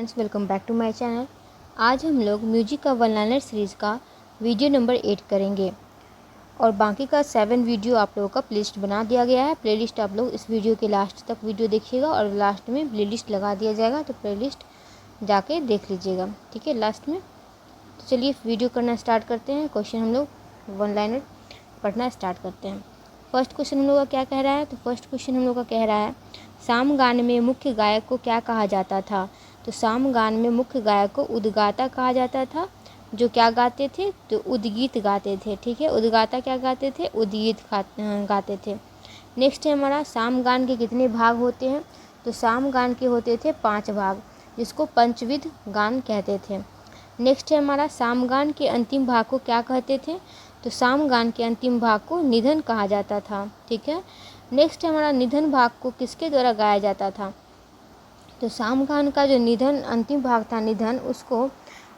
Friends, welcome back to my channel. आज हम लोग म्यूजिक का वन लाइनर सीरीज़ का वीडियो नंबर 8 करेंगे और बाकी का 7 वीडियो आप लोगों का प्लेलिस्ट बना दिया गया है। प्लेलिस्ट आप लोग इस वीडियो के लास्ट तक वीडियो देखिएगा और लास्ट में प्लेलिस्ट लगा दिया जाएगा, तो प्लेलिस्ट जाके देख लीजिएगा, ठीक है, लास्ट में। तो चलिए वीडियो करना स्टार्ट करते हैं। क्वेश्चन हम लोग वन लाइनर पढ़ना स्टार्ट करते हैं। फर्स्ट क्वेश्चन हम लोग का क्या कह रहा है? तो फर्स्ट क्वेश्चन हम लोग का कह रहा है, सामगान में मुख्य गायक को क्या कहा जाता था? तो सामगान में मुख्य गायक को उद्गाता कहा जाता था, जो क्या गाते थे? तो उद्गीत गाते थे, ठीक है। उद्गाता क्या गाते थे? उद्गीत गाते थे। नेक्स्ट है हमारा, सामगान के कितने भाग होते हैं? तो सामगान के होते थे 5 भाग, जिसको पंचविध गान कहते थे। नेक्स्ट है हमारा, सामगान के अंतिम भाग को क्या कहते थे? तो सामगान के अंतिम भाग को निधन कहा जाता था, ठीक है। नेक्स्ट है हमारा, निधन भाग को किसके द्वारा गाया जाता था? तो सामगान का जो निधन अंतिम भाग था, निधन, उसको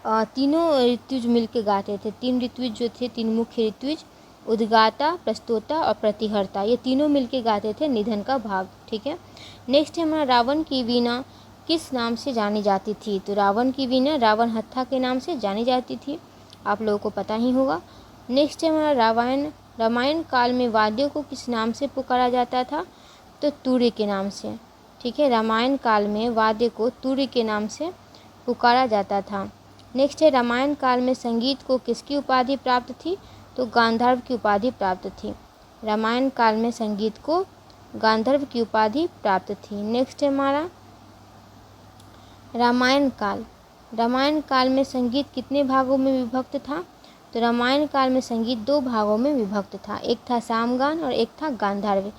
तीनों ऋत्विज मिलके गाते थे। 3 ऋत्विज जो थे, 3 मुख्य ऋत्विज, उद्गाता, प्रस्तोता और प्रतिहर्ता, ये तीनों मिलके गाते थे निधन का भाग, ठीक है। नेक्स्ट है हमारा, रावण की वीणा किस नाम से जानी जाती थी? तो रावण की वीणा रावण हत्था के नाम से जानी जाती थी, आप लोगों को पता ही होगा। नेक्स्ट है हमारा, रामायण काल में वाद्यों को किस नाम से पुकारा जाता था? तो तूर्य के नाम से, ठीक है। रामायण काल में वाद्य को तूर्य के नाम से पुकारा जाता था। नेक्स्ट है, रामायण काल में संगीत को किसकी उपाधि प्राप्त थी? तो गांधर्व की उपाधि प्राप्त थी। रामायण काल में संगीत को गांधर्व की उपाधि प्राप्त थी। नेक्स्ट है हमारा, रामायण काल। रामायण काल में संगीत कितने भागों में विभक्त था? तो रामायण काल में संगीत 2 भागों में विभक्त था, एक था सामगान और एक था गांधार्व।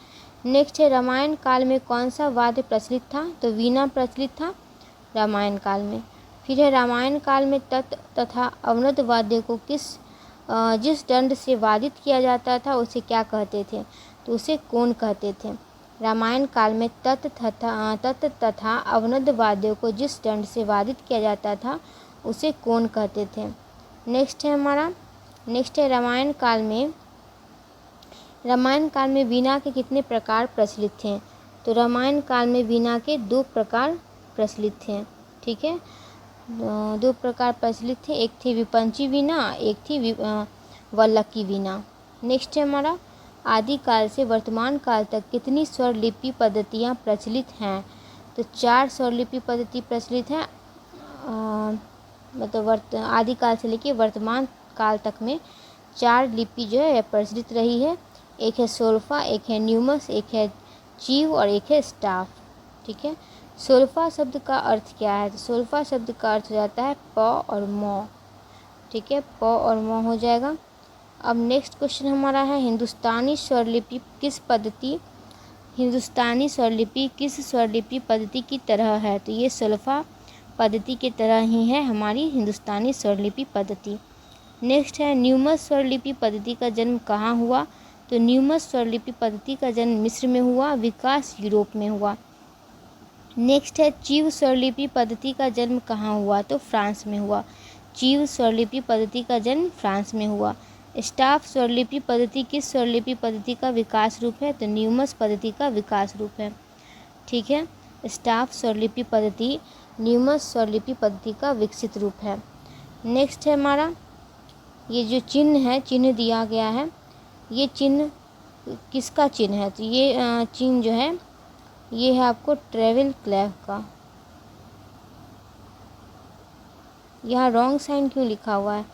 नेक्स्ट है, रामायण काल में कौन सा वाद्य प्रचलित था? तो वीणा प्रचलित था रामायण काल में। फिर है, रामायण काल में तत् तथा अवनद वाद्य को जिस दंड से वादित किया जाता था उसे क्या कहते थे? तो उसे कौन कहते थे? रामायण काल में तत् तथा अवनद वाद्यों को जिस दंड से वादित किया जाता था उसे कौन कहते थे? नेक्स्ट है हमारा, नेक्स्ट है, रामायण काल में वीणा के कितने प्रकार प्रचलित थे? तो रामायण काल में वीणा के 2 प्रकार प्रचलित थे, ठीक है। 2 प्रकार प्रचलित थे, एक थी विपंची वीणा, एक थी वल्लकी वीणा। नेक्स्ट है हमारा, आदिकाल से वर्तमान काल तक कितनी स्वरलिपि पद्धतियाँ प्रचलित हैं? तो 4 स्वरलिपि पद्धति प्रचलित हैं। मतलब आदिकाल से लेकर वर्तमान काल तक में 4 लिपि जो है प्रचलित रही है। एक है सोल्फा, एक है न्यूमस, एक है चीव और एक है स्टाफ, ठीक है। सोल्फा शब्द का अर्थ क्या है? तो सोल्फा शब्द का अर्थ हो जाता है प और मौ, ठीक है, प और मौ हो जाएगा। अब नेक्स्ट क्वेश्चन हमारा है, हिंदुस्तानी स्वरलिपि किस स्वरलिपि पद्धति की तरह है? तो ये सोल्फा पद्धति की तरह ही है हमारी हिंदुस्तानी स्वरलिपि पद्धति। नेक्स्ट है, न्यूमस स्वरलिपि पद्धति का जन्म कहाँ हुआ? तो न्यूमस स्वरलिपि पद्धति का जन्म मिस्र में हुआ, विकास यूरोप में हुआ। नेक्स्ट है, चीव स्वरलिपि पद्धति का जन्म कहाँ हुआ? तो फ्रांस में हुआ। चीव स्वरलिपि पद्धति का जन्म फ्रांस में हुआ। स्टाफ स्वरलिपि पद्धति किस स्वरलिपि पद्धति का विकास रूप है? तो न्यूमस पद्धति का विकास रूप है, ठीक है। स्टाफ स्वरलिपि पद्धति न्यूमस स्वरलिपि पद्धति का विकसित रूप है। नेक्स्ट है हमारा, ये जो चिन्ह है, चिन्ह दिया गया है, ये चिन्ह किसका चिन्ह है? तो ये चिन्ह जो है ये है आपको ट्रेवल क्लैव का। यहाँ रॉन्ग साइन क्यों लिखा हुआ है?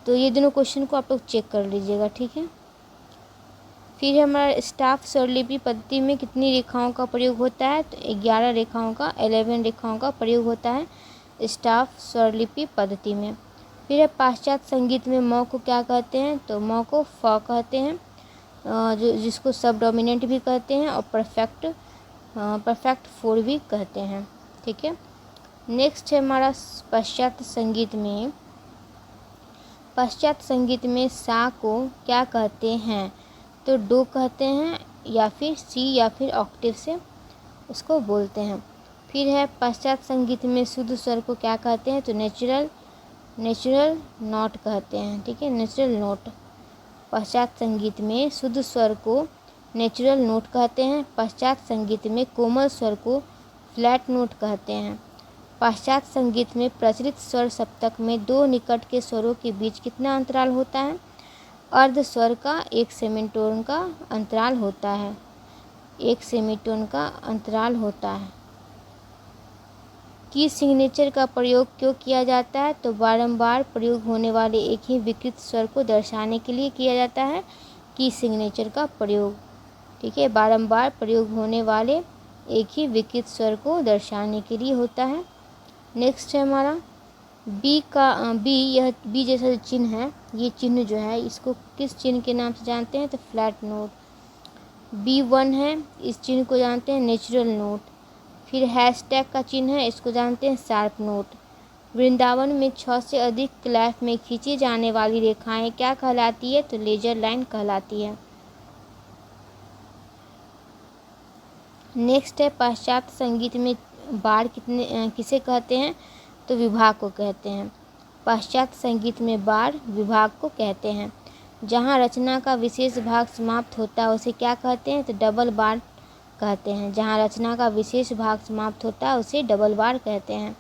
तो ये दोनों क्वेश्चन को आप लोग चेक कर लीजिएगा, ठीक है। फिर हमारा स्टाफ स्वरलिपि पद्धति में कितनी रेखाओं का प्रयोग होता है? तो 11 रेखाओं का, 11 रेखाओं का प्रयोग होता है स्टाफ स्वरलिपि पद्धति में। फिर है, पाश्चात्य संगीत में मौ को क्या कहते हैं? तो मौ को फ कहते हैं, जिसको सब डोमिनेंट भी कहते हैं और परफेक्ट 4 भी कहते हैं, ठीक है। नेक्स्ट है हमारा, पाश्चात्य संगीत में सा को क्या कहते हैं? तो डो कहते हैं, या फिर सी या फिर ऑक्टेव से उसको बोलते हैं। फिर है, पाश्चात्य संगीत में शुद्ध स्वर को क्या कहते हैं? तो नेचुरल नोट कहते हैं, ठीक है, नेचुरल नोट। पाश्चात्य संगीत में शुद्ध स्वर को नेचुरल नोट कहते हैं। पाश्चात्य संगीत में कोमल स्वर को फ्लैट नोट कहते हैं। पाश्चात्य संगीत में प्रचलित स्वर सप्तक में दो निकट के स्वरों के बीच कितना अंतराल होता है? अर्ध स्वर का एक सेमीटोन का अंतराल होता है, एक सेमीटोन का अंतराल होता है। की सिग्नेचर का प्रयोग क्यों किया जाता है? तो बारंबार प्रयोग होने वाले एक ही विकृत स्वर को दर्शाने के लिए किया जाता है की सिग्नेचर का प्रयोग। ठीक है, बारंबार प्रयोग होने वाले एक ही विकृत स्वर को दर्शाने के लिए होता है। नेक्स्ट है हमारा बी। यह बी जैसा जो चिन्ह है, ये चिन्ह जो है इसको किस चिन्ह के नाम से जानते हैं? तो फ्लैट नोट। B1 है, इस चिन्ह को जानते हैं नेचुरल नोट। फिर हैशटैग का चिन्ह है, इसको जानते हैं शार्प नोट। वृंदावन में 6 से अधिक क्लैफ में खींची जाने वाली रेखाएं क्या कहलाती है? तो लेजर लाइन कहलाती है। नेक्स्ट है पाश्चात्य संगीत में बार किसे कहते हैं? तो विभाग को कहते हैं। पाश्चात्य संगीत में बार विभाग को कहते हैं। जहाँ रचना का विशेष भाग समाप्त होता है उसे क्या कहते हैं? तो डबल बार कहते हैं। जहाँ रचना का विशेष भाग समाप्त होता है उसे डबल बार कहते हैं।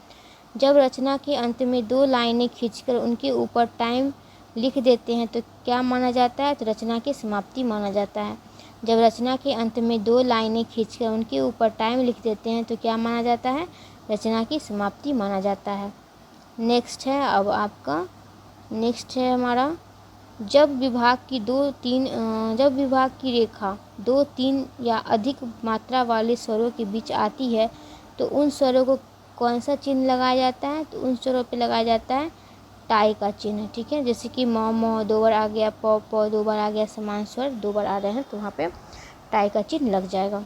जब रचना के अंत में 2 लाइनें खींचकर उनके ऊपर टाइम लिख देते हैं तो क्या माना जाता है? तो रचना की समाप्ति माना जाता है। जब रचना के अंत में 2 लाइनें खींचकर उनके ऊपर टाइम लिख देते हैं तो क्या माना जाता है? रचना की समाप्ति माना जाता है। नेक्स्ट है हमारा जब विभाग की रेखा 2, 3 या अधिक मात्रा वाले स्वरों के बीच आती है तो उन स्वरों को कौन सा चिन्ह लगाया जाता है? तो उन स्वरों पे लगाया जाता है टाई का चिन्ह। ठीक है, जैसे कि म 2 बार आ गया, प 2 बार आ गया, समान स्वर 2 बार आ रहे हैं तो वहाँ पे टाई का चिन्ह लग जाएगा।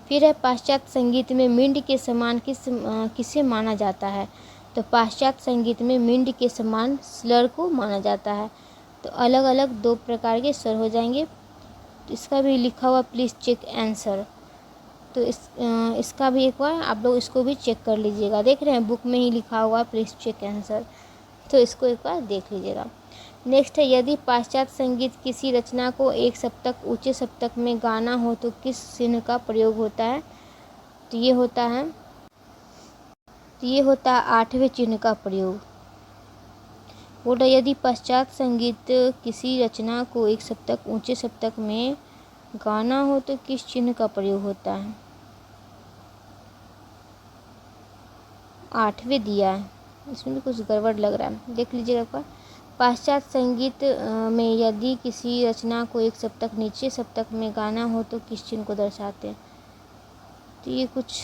फिर है पाश्चात्य संगीत में मिंड के समान किसे माना जाता है? तो पाश्चात्य संगीत में मिंड के समान स्लर को माना जाता है। तो अलग अलग 2 प्रकार के स्वर हो जाएंगे। तो इसका भी लिखा हुआ प्लीज़ चेक आंसर। तो इसका भी एक बार आप लोग इसको भी चेक कर लीजिएगा। देख रहे हैं बुक में ही लिखा हुआ प्लीज़ चेक आंसर, तो इसको एक बार देख लीजिएगा। नेक्स्ट है यदि पाश्चात्य संगीत किसी रचना को एक सप्तक ऊंचे सप्तक में गाना हो तो किस चिन्ह का प्रयोग होता है? तो ये होता है 8वें चिन्ह का प्रयोग। बोला यदि पाश्चात्य संगीत किसी रचना को एक सप्तक ऊंचे सप्तक में गाना हो तो किस चिन्ह का प्रयोग होता है? 8वें दिया है, इसमें भी कुछ गड़बड़ लग रहा है, देख लीजिएगा एक बार। पाश्चात्य संगीत में यदि किसी रचना को एक सप्तक नीचे सप्तक में गाना हो तो किस चिन्ह को दर्शाते हैं? तो ये कुछ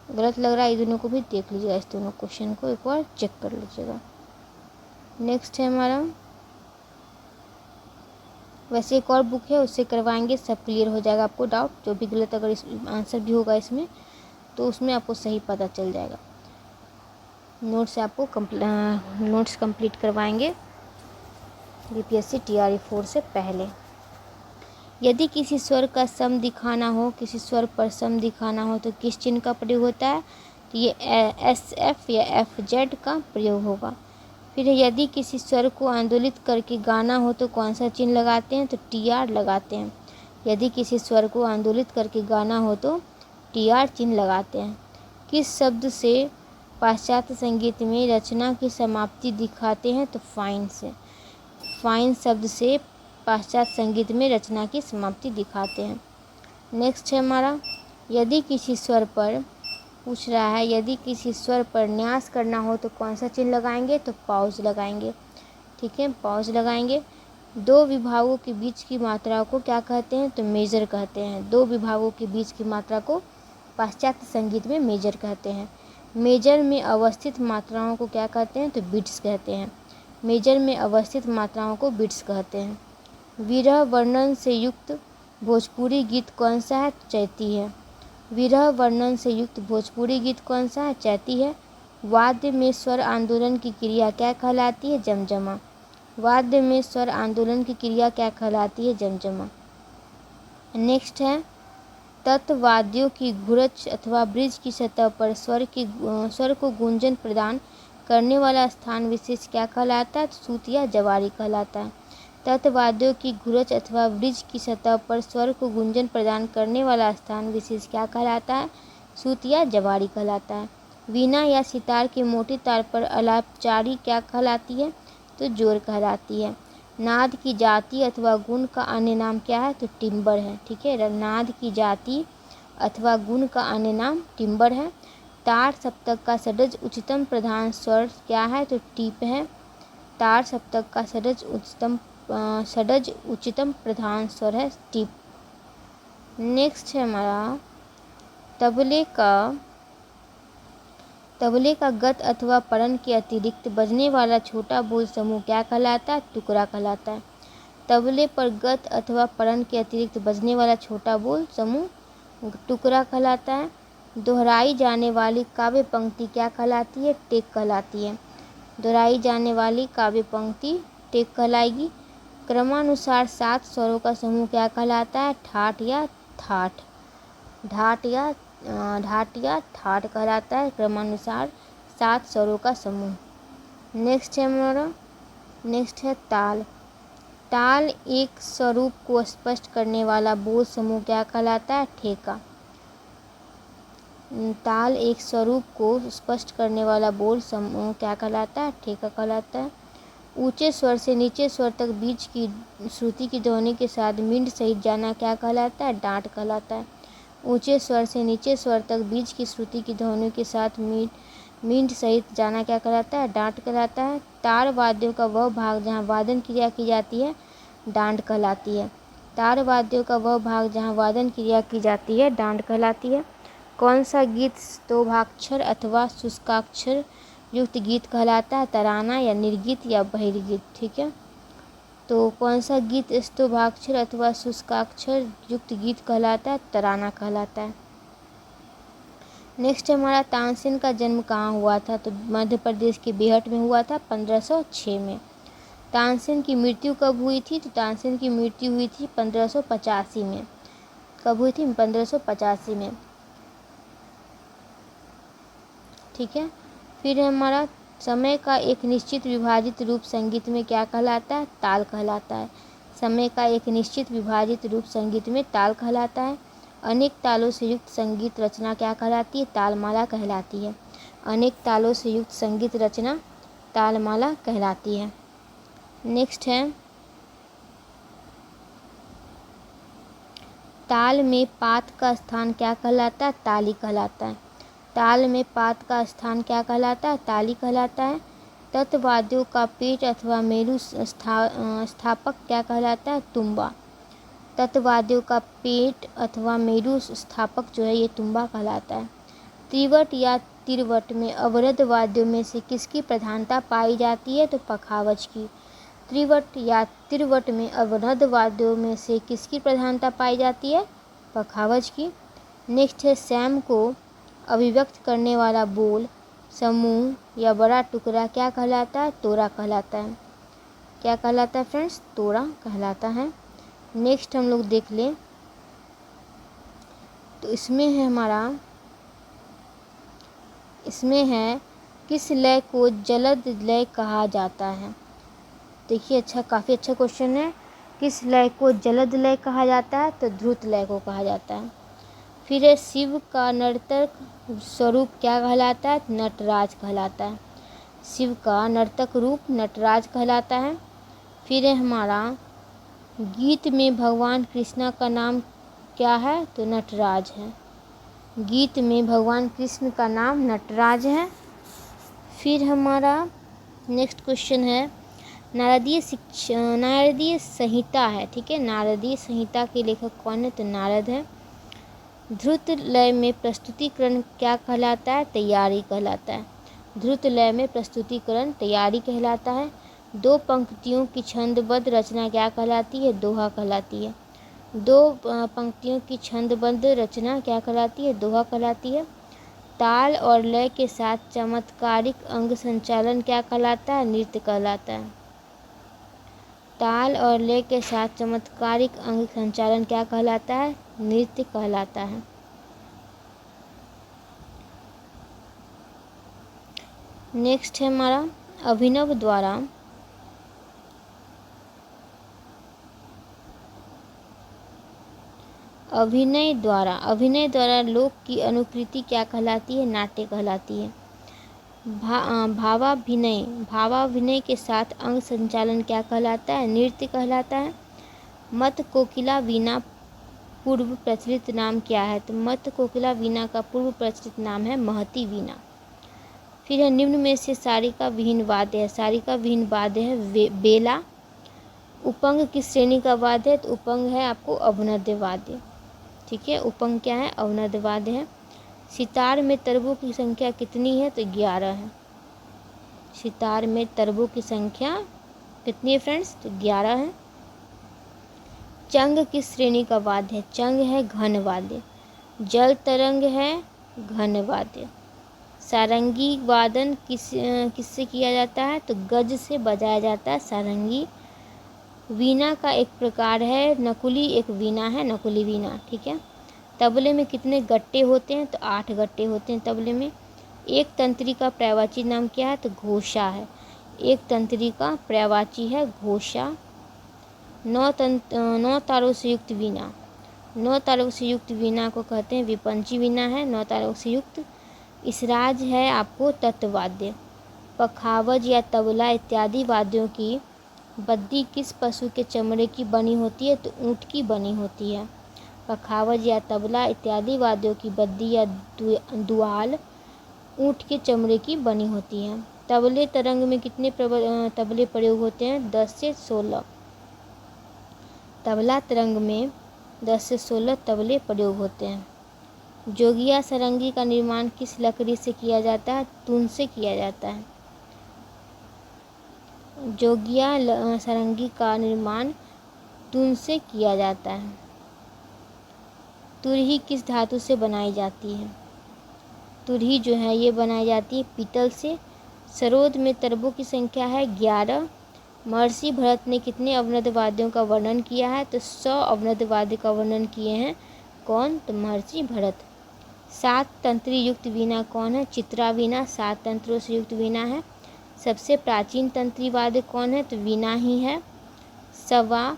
गलत लग रहा है, ये दोनों को भी देख लीजिएगा, इस दोनों क्वेश्चन को एक बार चेक कर लीजिएगा। नेक्स्ट है हमारा, वैसे एक और बुक है उससे करवाएंगे, सब क्लियर हो जाएगा आपको डाउट। जो भी गलत अगर इस आंसर भी होगा इसमें तो उसमें आपको सही पता चल जाएगा। नोट्स आपको नोट्स कंप्लीट करवाएंगे बीपीएससी TRE 4 से पहले। यदि किसी स्वर का सम दिखाना हो, किसी स्वर पर सम दिखाना हो तो किस चिन्ह का प्रयोग होता है? तो ये SF या FZ का प्रयोग होगा। फिर यदि किसी स्वर को आंदोलित करके गाना हो तो कौन सा चिन्ह लगाते हैं? तो TR लगाते हैं। यदि किसी स्वर को आंदोलित करके गाना हो तो TR चिन्ह लगाते हैं। किस शब्द से पाश्चात्य संगीत में रचना की समाप्ति दिखाते हैं? तो फाइन से। फाइन शब्द से पाश्चात्य संगीत में रचना की समाप्ति दिखाते हैं। नेक्स्ट है हमारा, यदि किसी स्वर पर पूछ रहा है, यदि किसी स्वर पर न्यास करना हो तो कौन सा चिन्ह लगाएंगे? तो पॉज लगाएंगे। ठीक है, पॉज लगाएंगे। 2 विभागों के बीच की मात्रा को क्या कहते हैं? तो मेजर कहते हैं। 2 विभागों के बीच की मात्रा को पाश्चात्य संगीत में मेजर कहते हैं। मेजर में अवस्थित मात्राओं को क्या कहते हैं? तो बीट्स कहते हैं। मेजर में अवस्थित मात्राओं को बीट्स कहते हैं। विरह वर्णन से युक्त भोजपुरी गीत कौन सा है? चैती है। विरह वर्णन से युक्त भोजपुरी गीत कौन सा है? चैती है। वाद्य में स्वर आंदोलन की क्रिया क्या कहलाती है? जमजमा। वाद्य में स्वर आंदोलन की क्रिया क्या कहलाती है? जमजमा। नेक्स्ट है, तत्वाद्यों की घुरच अथवा ब्रिज की सतह पर स्वर को गूंजन प्रदान करने वाला स्थान विशेष क्या कहलाता है? सूत या जवारी कहलाता है। तत्वाद्यों की घुरच अथवा ब्रिज की सतह पर स्वर को गूंजन प्रदान करने वाला स्थान विशेष क्या कहलाता है? सूत या जवारी कहलाता है। वीणा या सितार के मोटे तार पर आलापचारी क्या कहलाती है? तो जोर कहलाती है। नाद की जाति अथवा गुण का अन्य नाम क्या है? तो टिम्बर है। ठीक है, नाद की जाति अथवा गुण का अन्य नाम टिम्बर है। तार सप्तक का षड्ज उच्चतम प्रधान स्वर क्या है? तो टीप है। तार सप्तक का षड्ज उच्चतम प्रधान स्वर है टीप। नेक्स्ट है हमारा तबले का गत अथवा परण के अतिरिक्त बजने वाला छोटा बोल समूह क्या कहलाता है? टुकड़ा कहलाता है। तबले पर गत अथवा परण के अतिरिक्त बजने वाला छोटा बोल समूह टुकड़ा कहलाता है। दोहराई जाने वाली काव्य पंक्ति क्या कहलाती है? टेक कहलाती है। दोहराई जाने वाली काव्य पंक्ति टेक कहलाएगी। क्रमानुसार 7 स्वरों का समूह क्या कहलाता है? ठाठ या ठाठ। ढाट या ठाठ कहलाता है क्रमानुसार 7 स्वरों का समूह। नेक्स्ट है ताल। ताल एक स्वरूप को स्पष्ट करने वाला बोल समूह क्या कहलाता है? ठेका। ताल एक स्वरूप को स्पष्ट करने वाला बोल समूह क्या कहलाता है? ठेका कहलाता है। ऊंचे स्वर से नीचे स्वर तक बीच की श्रुति की ध्वनि के साथ मींड सहित जाना क्या कहलाता है? डांट कहलाता है। ऊंचे स्वर से नीचे स्वर तक बीच की श्रुति की ध्वनि के साथ मींड सहित जाना क्या कहलाता है? डांट कहलाता है। तार वाद्यों का वह भाग जहाँ वादन क्रिया की जाती है डांट कहलाती है। तार वाद्यों का वह भाग जहाँ वादन क्रिया की जाती है डांट कहलाती है। कौन सा गीत स्तोभाक्षर अथवा शुष्काक्षर युक्त गीत कहलाता है? तराना या निर्गीत या बहिर्गीत। ठीक है, तो कौन सा गीत स्तोभाक्षर अथवा शुष्काक्षर युक्त गीत कहलाता है? तराना कहलाता है। नेक्स्ट हमारा तानसेन का जन्म कहाँ हुआ था? तो मध्य प्रदेश के बेहट में हुआ था 1506 में। तानसेन की मृत्यु कब हुई थी? तो तानसेन की मृत्यु हुई थी 1585 में। कब हुई थी? 1585 में। ठीक है, फिर हमारा समय का एक निश्चित विभाजित रूप संगीत में क्या कहलाता है? ताल कहलाता है। समय का एक निश्चित विभाजित रूप संगीत में ताल कहलाता है। अनेक तालों से युक्त संगीत रचना क्या कहलाती है? तालमाला कहलाती है। अनेक तालों से युक्त संगीत रचना तालमाला कहलाती है। नेक्स्ट है ताल में पात का स्थान क्या कहलाता है? ताली कहलाता है। ताल में पात का स्थान क्या कहलाता है? ताली कहलाता है। तत्वाद्यों का पेट अथवा मेरु स्थापक क्या कहलाता है? तुम्बा। तत्वाद्यों का पेट अथवा मेरु स्थापक जो है ये तुम्बा कहलाता है। त्रिवट या तिरवट में अवरध वाद्यों में से किसकी प्रधानता पाई जाती है? तो पखावज की। त्रिवट या तिरवट में अवरध वाद्यों में से किसकी प्रधानता पाई जाती है? पखावज की। नेक्स्ट है सैम को अभिव्यक्त करने वाला बोल समूह या बड़ा टुकड़ा क्या कहलाता है? तोड़ा कहलाता है। क्या कहलाता है फ्रेंड्स? तोड़ा कहलाता है। नेक्स्ट हम लोग देख लें तो इसमें है किस लय को जलद लय कहा जाता है? देखिए, काफ़ी अच्छा क्वेश्चन है। किस लय को जलद लय कहा जाता है? तो ध्रुत लय को कहा जाता है। फिर है शिव का नर्तक स्वरूप क्या कहलाता है? नटराज कहलाता है। शिव का नर्तक रूप नटराज कहलाता है। फिर है हमारा गीत में भगवान कृष्णा का नाम क्या है? तो नटराज है। गीत में भगवान कृष्ण का नाम नटराज है। फिर हमारा नेक्स्ट क्वेश्चन है नारदीय संहिता है। ठीक है, नारदीय संहिता के लेखक कौन है? तो नारद है। ध्रुत लय में प्रस्तुतिकरण क्या कहलाता है? तैयारी कहलाता है। ध्रुत लय में प्रस्तुतिकरण तैयारी कहलाता है। 2 पंक्तियों की छंदबद्ध रचना क्या कहलाती है? दोहा कहलाती है। 2 पंक्तियों की छंदबद्ध रचना क्या कहलाती है? दोहा कहलाती है। ताल और लय के साथ चमत्कारिक अंग संचालन क्या कहलाता है? नृत्य कहलाता है। ताल और लय के साथ चमत्कारिक अंग संचालन क्या कहलाता है? नृत्य कहलाता है। नेक्स्ट है हमारा अभिनव द्वारा अभिनय द्वारा लोक की अनुकृति क्या कहलाती है? नाट्य कहलाती है। भावाभिनय के साथ अंग संचालन क्या कहलाता है? नृत्य कहलाता है। मत कोकिला वीणा पूर्व प्रचलित नाम क्या है? तो मत कोकिला वीणा का पूर्व प्रचलित नाम है महती वीणा। फिर है निम्न में से सारिका विहीन वाद्य है। सारिका विहीन वाद्य है बेला। उपंग किस श्रेणी का वाद्य है? तो उपंग है आपको अवनद्य वाद्य। ठीक है, उपंग क्या है? अवनद्य वाद्य है। सितार में तरबों की संख्या कितनी है? तो 11 है। सितार में तरबों की संख्या कितनी है फ्रेंड्स? तो 11 है। चंग किस श्रेणी का वाद्य है? चंग है घन वाद्य। जल तरंग है घन वाद्य। सारंगी वादन किससे किया जाता है? तो गज से बजाया जाता है सारंगी। वीणा का एक प्रकार है नकुली, एक वीणा है नकुली वीणा। ठीक है। तबले में कितने गट्टे होते हैं? तो 8 गट्टे होते हैं तबले में। एक तंत्री का पर्यायवाची नाम क्या है? तो घोषा है। एक तंत्री का पर्यायवाची है घोषा। 9 तारों से युक्त वीणा। 9 तारों से युक्त वीणा को कहते हैं विपंची वीणा है 9 तारों से युक्त। इसराज है आपको तत्वाद्य। पखावज या तबला इत्यादि वाद्यों की बद्दी किस पशु के चमड़े की बनी होती है? तो ऊँट की बनी होती है। पखावज या तबला इत्यादि वाद्यों की बद्दी या दुआल ऊँट के चमड़े की बनी होती है। तबले तरंग में कितने तबले प्रयोग होते हैं? 10 से 16। तबला तरंग में 10 से 16 तबले प्रयोग होते हैं। जोगिया सारंगी का निर्माण किस लकड़ी से किया जाता है? तून से किया जाता है। जोगिया सारंगी का निर्माण तून से किया जाता है। तुरही किस धातु से बनाई जाती है? तुरही जो है ये बनाई जाती है पीतल से। सरोद में तरबों की संख्या है 11। महर्षि भरत ने कितने अवनद वाद्यों का वर्णन किया है? तो 100 अवनद वाद्य का वर्णन किए हैं। कौन? तो महर्षि भरत। 7 तंत्री युक्त वीणा कौन है? चित्रा वीणा 7 तंत्रों से युक्त वीणा है। सबसे प्राचीन तंत्री वाद्य कौन है? तो वीणा ही है। सवा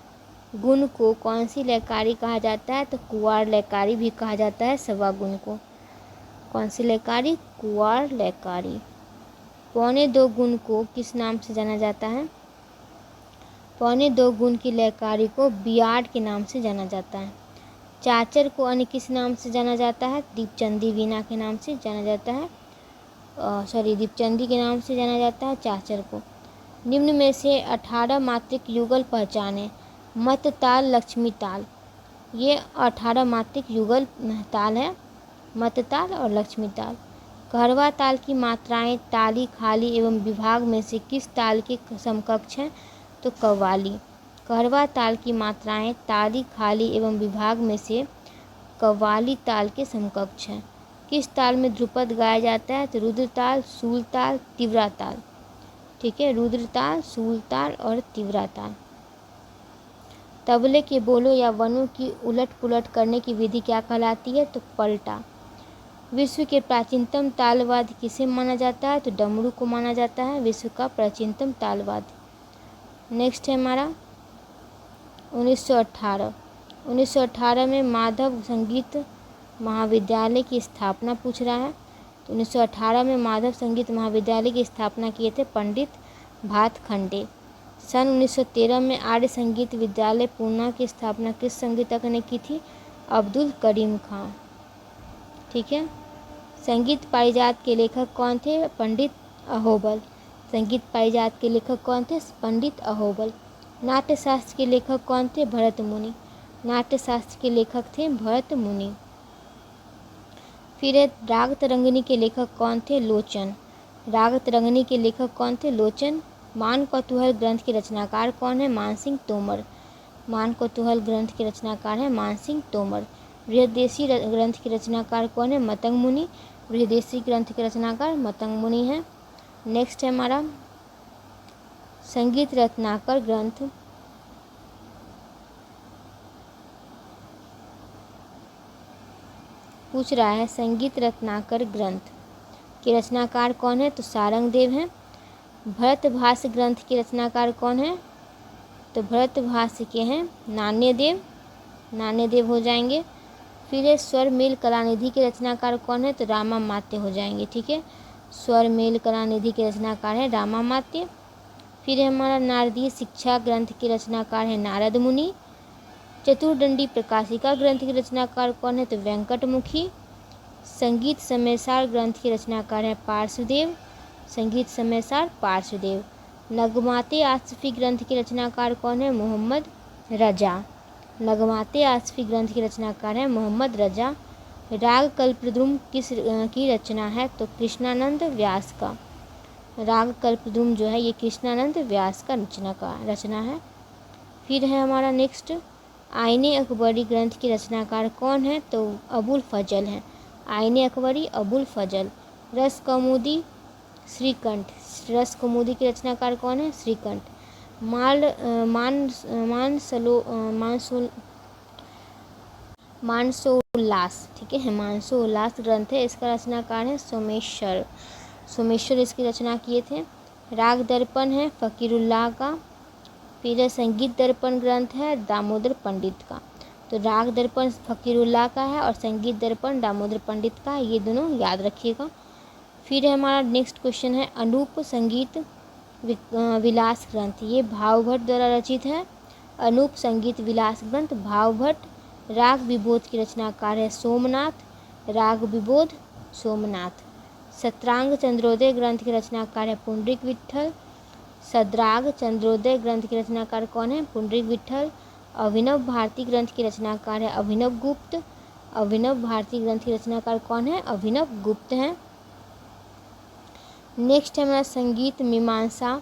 गुण को कौन सी लयकारी कहा जाता है? तो कुवार लयकारी भी कहा जाता है सवा गुण को। कौन सी लयकारी? कुवार लयकारी। 1.25 गुण को किस नाम से जाना जाता है? 1.25 गुण की लयकारी को बियाड के नाम से जाना जाता है। चाचर को अन्य किस नाम से जाना जाता है? दीपचंदी वीणा के नाम से जाना जाता है। दीपचंदी के नाम से जाना जाता है चाचर को। निम्न में से 18 मात्रिक युगल पहचाने। मत ताल, लक्ष्मी ताल। ये 18 मात्रिक युगल ताल है, मत ताल और लक्ष्मी ताल। कहरवा ताल की मात्राएं ताली, खाली एवं विभाग में से किस ताल के समकक्ष हैं? तो कव्वाली। कहरवा ताल की मात्राएं ताली, खाली एवं विभाग में से कव्वाली ताल के समकक्ष हैं। किस ताल में ध्रुपद गाया जाता है? तो रुद्र ताल, सूल ताल, तीव्रा ताल। ठीक है, रुद्र ताल, सूल ताल और तीव्रा ताल। तबले के बोलों या वनों की उलट पुलट करने की विधि क्या कहलाती है? तो पलटा। विश्व के प्राचीनतम तालवाद्य किसे माना जाता है? तो डमरू को माना जाता है विश्व का प्राचीनतम तालवाद्य। नेक्स्ट है हमारा 1918। 1918 में माधव संगीत महाविद्यालय की स्थापना पूछ रहा है। तो 1918 में माधव संगीत महाविद्यालय की स्थापना किए थे पंडित भातखंडे। सन 1913 में आर्य संगीत विद्यालय पूना की स्थापना किस संगीतज्ञ ने की थी? अब्दुल करीम खां। ठीक है। संगीत पारिजात के लेखक कौन थे? पंडित अहोबल। संगीत पारिजात के लेखक कौन थे? पंडित अहोबल। नाट्यशास्त्र के लेखक कौन थे? भरत मुनि। नाट्यशास्त्र के लेखक थे भरत मुनि। फिर राग तरंगिणी के लेखक कौन थे? लोचन। राग तरंगिणी के लेखक कौन थे? लोचन। मान कौतूहल ग्रंथ के रचनाकार कौन है? मानसिंह तोमर। मान कौतूहल ग्रंथ के रचनाकार है मानसिंह तोमर। बृहदेशी ग्रंथ के रचनाकार कौन है? मतंग मुनि। बृहदेशी ग्रंथ के रचनाकार मतंग मुनि है। नेक्स्ट है हमारा संगीत रत्नाकर ग्रंथ। पूछ रहा है संगीत रत्नाकर ग्रंथ के रचनाकार कौन है? तो सारंगदेव हैं। भरतभाष्य ग्रंथ के रचनाकार कौन है? तो भरतभाष्य के हैं नान्यदेव। नान्यदेव हो जाएंगे। फिर है स्वरमेल कलानिधि के रचनाकार कौन है, तो रामामात्य हो जाएंगे। ठीक है, स्वरमेल कलानिधि के रचनाकार है रामामात्य। फिर है हमारा नारदीय शिक्षा ग्रंथ के रचनाकार है नारद मुनि। चतुर्दंडी प्रकाशिका ग्रंथ के रचनाकार कौन है, तो वेंकटमुखी। संगीत समयसार ग्रंथ के रचनाकार है पार्श्वदेव, संगीत समयसार पार्श्वदेव। नगमाते आसफ़ी ग्रंथ के रचनाकार कौन है, मोहम्मद रजा, नगमाते आसफ़ी ग्रंथ के रचनाकार है मोहम्मद रजा। राग कल्पद्रुम किस की रचना है, तो कृष्णानंद व्यास का, राग कल्पद्रुम जो है ये कृष्णानंद व्यास का रचना है। फिर है हमारा नेक्स्ट आईने अकबरी ग्रंथ की रचनाकार कौन है, तो अबुल फजल है, आईने अकबरी अबुल फजल। रस कौमुदी श्रीकंठ, रस कौमुदी के रचनाकार कौन है, श्रीकंठ। मानसोल्लास, ठीक है, मानसोल्लास ग्रंथ है, इसका रचनाकार है सोमेश्वर, सोमेश्वर इसकी रचना किए थे। राग दर्पण है फ़कीरुल्लाह का। फिर संगीत दर्पण ग्रंथ है दामोदर पंडित का। तो राग दर्पण फ़कीरुल्लाह का है और संगीत दर्पण दामोदर पंडित का, ये दोनों याद रखिएगा। फिर हमारा नेक्स्ट क्वेश्चन है अनूप संगीत विलास ग्रंथ, ये भावभट्ट द्वारा रचित है। अनूप संगीत विलास ग्रंथ भावभट्ट। राग विबोध की रचनाकार है सोमनाथ, राग विबोध सोमनाथ। सत्रांग चंद्रोदय ग्रंथ के रचनाकार है पुंडरीक विट्ठल, सद्राग चंद्रोदय ग्रंथ के रचनाकार कौन है, पुंडरीक विट्ठल। अभिनव भारती ग्रंथ के रचनाकार है अभिनव गुप्त, अभिनव भारती ग्रंथ के रचनाकार कौन है, अभिनव गुप्त हैं। नेक्स्ट है हमारा संगीत मीमांसा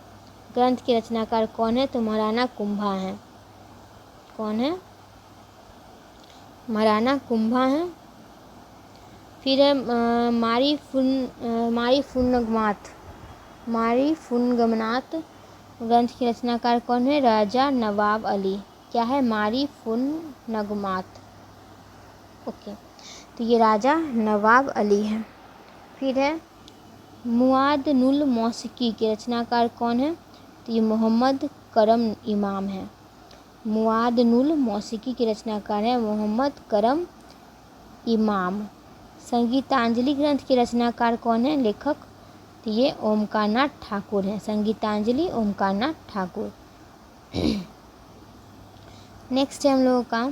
ग्रंथ के रचनाकार कौन है, तो महाराणा कुंभा हैं, कौन है, महाराणा कुंभा हैं। फिर है मारी फुनगमनाथ ग्रंथ के रचनाकार कौन है, राजा नवाब अली, क्या है, मारी फुनगमात, ओके, तो ये राजा नवाब अली है। फिर है मुआदनुल मौसिकी के रचनाकार कौन है, तो ये मोहम्मद करम इमाम है, मुआदनुल मौसिकी के रचनाकार है मोहम्मद करम इमाम। संगीतांजलि ग्रंथ के रचनाकार कौन है, लेखक, तो ये ओमकारनाथ ठाकुर हैं, संगीतांजलि ओमकारनाथ ठाकुर। नेक्स्ट है हम लोगों का,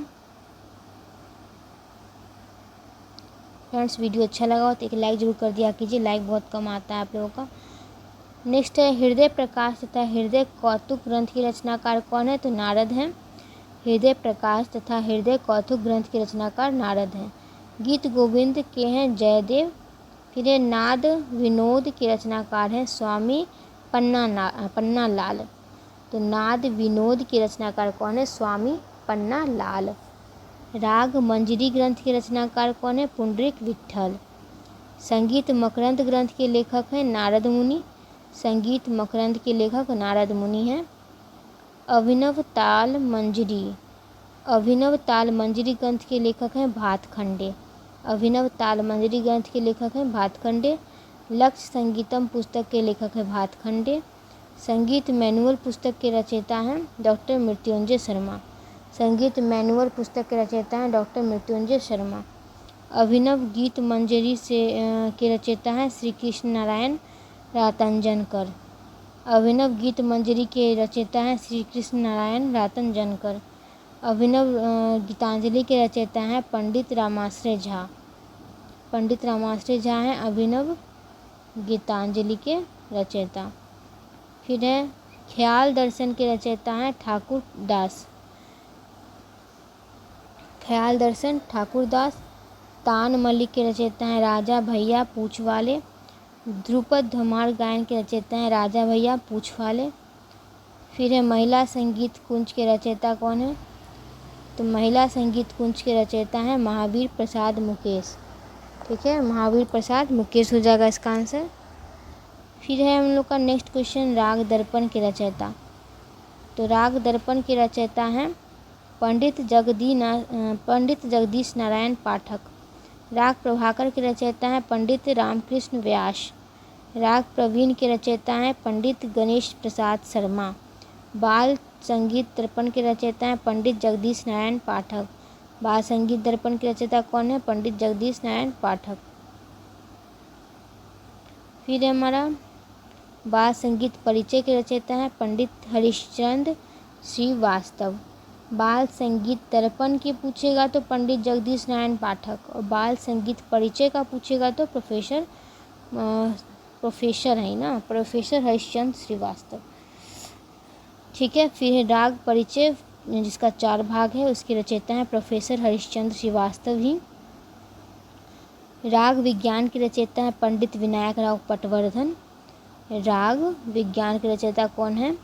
फ्रेंड्स वीडियो अच्छा लगा हो तो एक लाइक जरूर कर दिया कीजिए, लाइक बहुत कम आता है आप लोगों का। नेक्स्ट है हृदय प्रकाश तथा हृदय कौतुक ग्रंथ के रचनाकार कौन है, तो नारद हैं, हृदय प्रकाश तथा हृदय कौतुक ग्रंथ के रचनाकार नारद हैं। गीत गोविंद के हैं जयदेव। फिर है नाद विनोद के रचनाकार हैं स्वामी पन्ना लाल, तो नाद विनोद के रचनाकार कौन है, स्वामी पन्ना लाल। राग मंजरी ग्रंथ के रचनाकार कौन है, पुंडरीक विट्ठल। संगीत मकरंद ग्रंथ के लेखक हैं नारद मुनि, संगीत मकरंद के लेखक नारद मुनि हैं। अभिनव ताल मंजरी ग्रंथ के लेखक हैं भातखंडे, अभिनव ताल मंजरी ग्रंथ के लेखक हैं भातखंडे। लक्ष्य संगीतम पुस्तक के लेखक हैं भातखंडे। संगीत मैनुअल पुस्तक के रचयिता हैं डॉक्टर मृत्युंजय शर्मा, संगीत मैनुअल पुस्तक के रचयिता हैं डॉक्टर मृत्युंजय शर्मा। अभिनव गीत मंजरी के रचयिता हैं श्री कृष्ण नारायण रातंजनकर, अभिनव गीत मंजरी के रचयिता हैं श्री कृष्ण नारायण रातंजनकर। अभिनव गीतांजलि के रचयिता हैं पंडित रामाश्रय झा, पंडित रामाश्रय झा हैं अभिनव गीतांजलि के रचयिता। फिर है ख्याल दर्शन के रचयिता हैं ठाकुर दास, ख्याल दर्शन ठाकुर दास। तान मलिक के रचयिता हैं राजा भैया पूछवाले, ध्रुपद धमार गायन के रचयिता हैं राजा भैया पूछवाले। फिर है महिला संगीत कुंज के रचयिता कौन है, तो महिला संगीत कुंज के रचयिता हैं महावीर प्रसाद मुकेश, ठीक है, महावीर प्रसाद मुकेश हो जाएगा इसका आंसर। फिर है हम लोग का नेक्स्ट क्वेश्चन राग दर्पण के रचयिता, तो राग दर्पण के रचयिता हैं पंडित जगदीश नारायण पाठक। राग प्रभाकर के रचयिता हैं पंडित रामकृष्ण व्यास, राग प्रवीण के रचयिता हैं पंडित गणेश प्रसाद शर्मा। बाल संगीत दर्पण के रचयिता हैं पंडित जगदीश नारायण पाठक, बाल संगीत दर्पण के रचयिता कौन है? पंडित जगदीश नारायण पाठक। फिर हमारा बाल संगीत परिचय के रचयिता है पंडित हरिश्चंद्र श्रीवास्तव। बाल संगीत दर्पण की पूछेगा तो पंडित जगदीश नारायण पाठक, और बाल संगीत परिचय का पूछेगा तो प्रोफेसर है ना, प्रोफेसर हरिश्चंद्र श्रीवास्तव। ठीक है। फिर है राग परिचय, जिसका 4 भाग है, उसके रचयिता हैं प्रोफेसर हरिश्चंद्र श्रीवास्तव ही। राग विज्ञान के रचयिता हैं पंडित विनायक राव पटवर्धन। राग विज्ञान के रचयिता कौन है?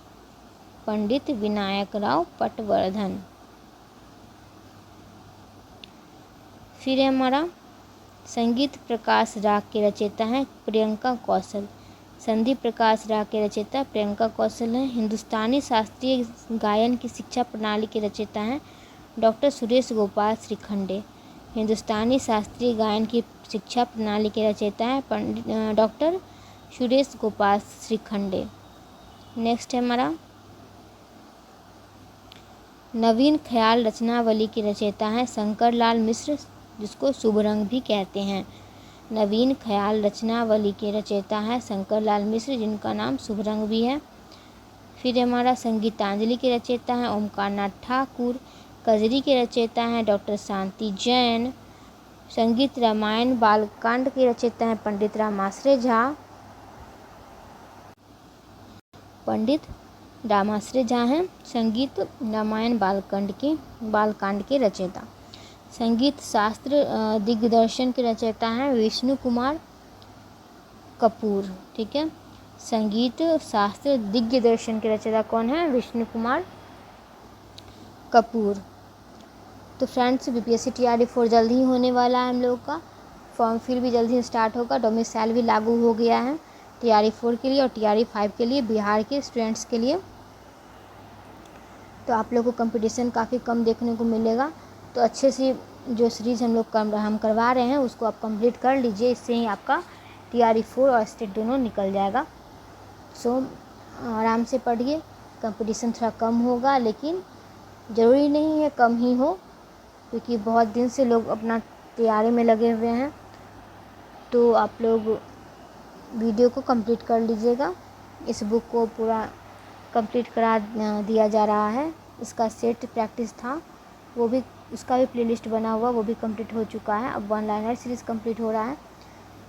पंडित विनायक राव पटवर्धन। फिर है हमारा संगीत प्रकाश राग के रचयिता हैं प्रियंका कौशल। संधि प्रकाश राग के रचयिता प्रियंका कौशल हैं। हिंदुस्तानी शास्त्रीय गायन की शिक्षा प्रणाली के रचयिता हैं डॉक्टर सुरेश गोपाल श्रीखंडे। हिंदुस्तानी शास्त्रीय गायन की शिक्षा प्रणाली के रचयिता हैं डॉक्टर सुरेश गोपाल श्रीखंडे। नेक्स्ट है हमारा नवीन ख्याल रचनावली के रचयिता हैं शंकर लाल मिश्र, जिसको शुभ रंग भी कहते हैं। नवीन ख्याल रचनावली के रचयिता हैं शंकर लाल मिश्र, जिनका नाम शुभ रंग भी है। फिर हमारा संगीतांजलि के रचयिता हैं ओमकार नाथ ठाकुर। कजरी के रचयिता हैं डॉक्टर शांति जैन। संगीत रामायण बालकांड के रचयिता हैं पंडित रामाश्रय झा। पंडित रामाश्रय झा हैं संगीत रामायण बालकांड के रचयिता। संगीत शास्त्र दिग्दर्शन के रचयिता हैं विष्णु कुमार कपूर। ठीक है। संगीत शास्त्र दिग्दर्शन के रचयिता कौन है? विष्णु कुमार कपूर। तो फ्रेंड्स, बीपीएससी टीआरई 4 जल्द ही होने वाला है हम लोग का। फॉर्म फिल भी जल्द ही स्टार्ट होगा। डोमिसाइल भी लागू हो गया है टीआरई 4 के लिए और टीआरई 5 के लिए, बिहार के स्टूडेंट्स के लिए। तो आप लोग को कंपटीशन काफ़ी कम देखने को मिलेगा। तो अच्छे से जो सीरीज़ हम करवा रहे हैं उसको आप कंप्लीट कर लीजिए। इससे ही आपका टीआरई 4 और स्टेट दोनों निकल जाएगा। सो आराम से पढ़िए। कंपटीशन थोड़ा कम होगा, लेकिन ज़रूरी नहीं है कम ही हो, क्योंकि बहुत दिन से लोग अपना तैयारी में लगे हुए हैं। तो आप लोग वीडियो को कंप्लीट कर लीजिएगा। इस बुक को पूरा कंप्लीट करा दिया जा रहा है। इसका सेट प्रैक्टिस था, वो भी, उसका भी प्लेलिस्ट बना हुआ, वो भी कंप्लीट हो चुका है। अब 1 लाइनर सीरीज़ कंप्लीट हो रहा है।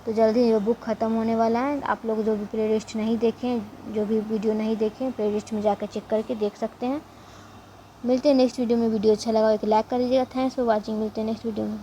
तो जल्दी ये बुक ख़त्म होने वाला है। आप लोग जो भी प्लेलिस्ट नहीं देखें, जो भी वीडियो नहीं देखें, प्लेलिस्ट में जाकर चेक करके देख सकते हैं। मिलते हैं नेक्स्ट वीडियो में। वीडियो अच्छा लगा एक लाइक कर दीजिएगा। Thanks for watching. मिलते हैं नेक्स्ट वीडियो में।